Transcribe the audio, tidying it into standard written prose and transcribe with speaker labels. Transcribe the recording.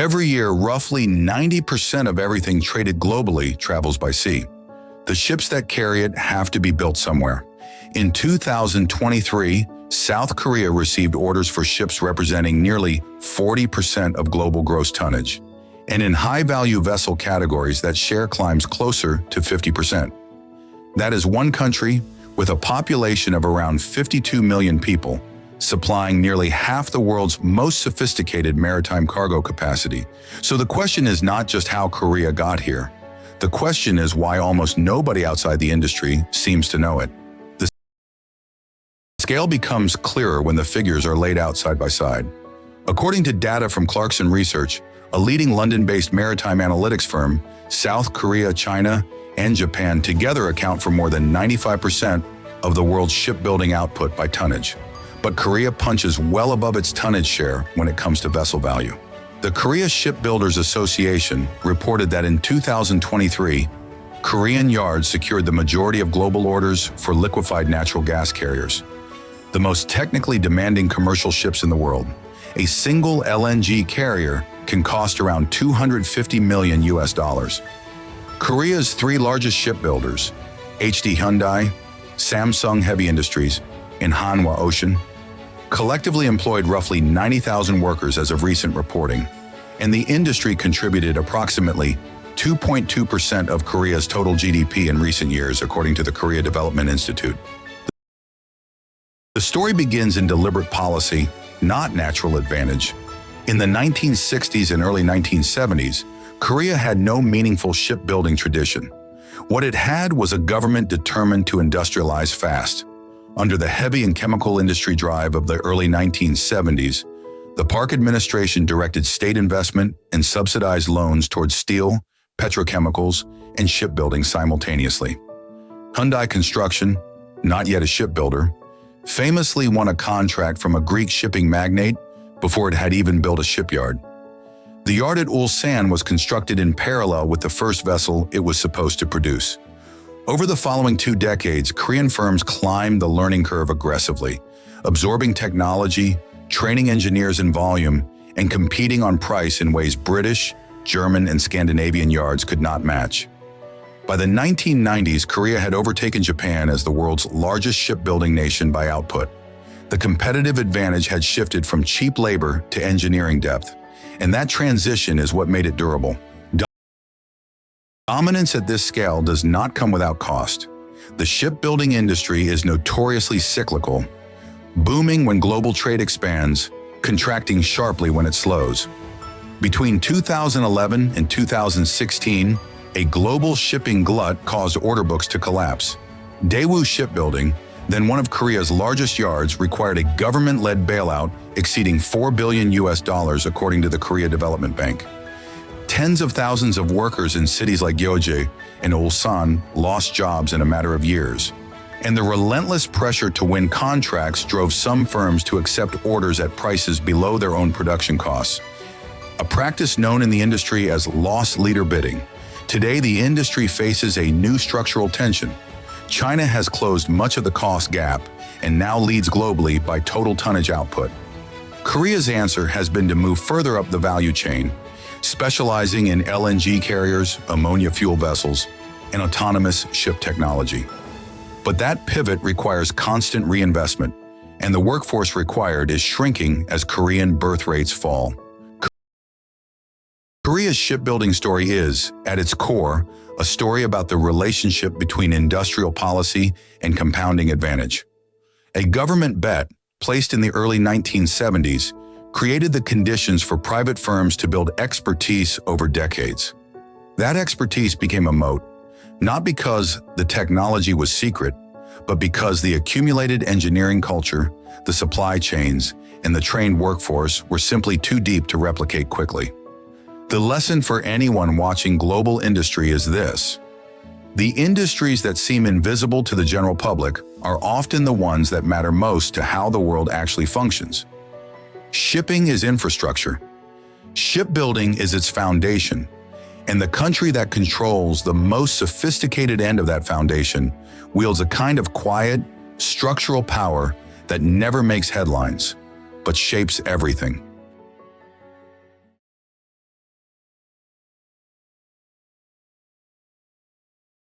Speaker 1: Every year, roughly 90% of everything traded globally travels by sea. The ships that carry it have to be built somewhere. In 2023, South Korea received orders for ships representing nearly 40% of global gross tonnage. And in high-value vessel categories, that share climbs closer to 50%. That is one country with a population of around 52 million people, supplying nearly half the world's most sophisticated maritime cargo capacity. So the question is not just how Korea got here. The question is why almost nobody outside the industry seems to know it. The scale becomes clearer when the figures are laid out side by side. According to data from Clarkson Research, a leading London-based maritime analytics firm, South Korea, China, and Japan together account for more than 95% of the world's shipbuilding output by tonnage. But Korea punches well above its tonnage share when it comes to vessel value. The Korea Shipbuilders Association reported that in 2023, Korean yards secured the majority of global orders for liquefied natural gas carriers, the most technically demanding commercial ships in the world. A single LNG carrier can cost around $250 million. Korea's three largest shipbuilders, Hyundai, Samsung Heavy Industries, and Hanwha Ocean, collectively employed roughly 90,000 workers as of recent reporting, and the industry contributed approximately 2.2% of Korea's total GDP in recent years, according to the Korea Development Institute. The story begins in deliberate policy, not natural advantage. In the 1960s and early 1970s, Korea had no meaningful shipbuilding tradition. What it had was a government determined to industrialize fast. Under the heavy and chemical industry drive of the early 1970s, the Park administration directed state investment and subsidized loans towards steel, petrochemicals, and shipbuilding simultaneously. Hyundai Construction, not yet a shipbuilder, famously won a contract from a Greek shipping magnate before it had even built a shipyard. The yard at Ulsan was constructed in parallel with the first vessel it was supposed to produce. Over the following 2 decades, Korean firms climbed the learning curve aggressively, absorbing technology, training engineers in volume, and competing on price in ways British, German, and Scandinavian yards could not match. By the 1990s, Korea had overtaken Japan as the world's largest shipbuilding nation by output. The competitive advantage had shifted from cheap labor to engineering depth, and that transition is what made it durable. Dominance at this scale does not come without cost. The shipbuilding industry is notoriously cyclical, booming when global trade expands, contracting sharply when it slows. Between 2011 and 2016, a global shipping glut caused order books to collapse. Daewoo Shipbuilding, then one of Korea's largest yards, required a government-led bailout exceeding $4 billion according to the Korea Development Bank. Tens of thousands of workers in cities like Gyeonggi and Ulsan lost jobs in a matter of years. And the relentless pressure to win contracts drove some firms to accept orders at prices below their own production costs, a practice known in the industry as loss leader bidding. Today, the industry faces a new structural tension. China has closed much of the cost gap and now leads globally by total tonnage output. Korea's answer has been to move further up the value chain, specializing in LNG carriers, ammonia fuel vessels, and autonomous ship technology. But that pivot requires constant reinvestment, and the workforce required is shrinking as Korean birth rates fall. Korea's shipbuilding story is, at its core, a story about the relationship between industrial policy and compounding advantage. A government bet, placed in the early 1970s, created the conditions for private firms to build expertise over decades. That expertise became a moat, not because the technology was secret, but because the accumulated engineering culture, the supply chains, and the trained workforce were simply too deep to replicate quickly. The lesson for anyone watching global industry is this: the industries that seem invisible to the general public are often the ones that matter most to how the world actually functions. Shipping is infrastructure. Shipbuilding is its foundation, and the country that controls the most sophisticated end of that foundation wields a kind of quiet, structural power that never makes headlines, but shapes everything.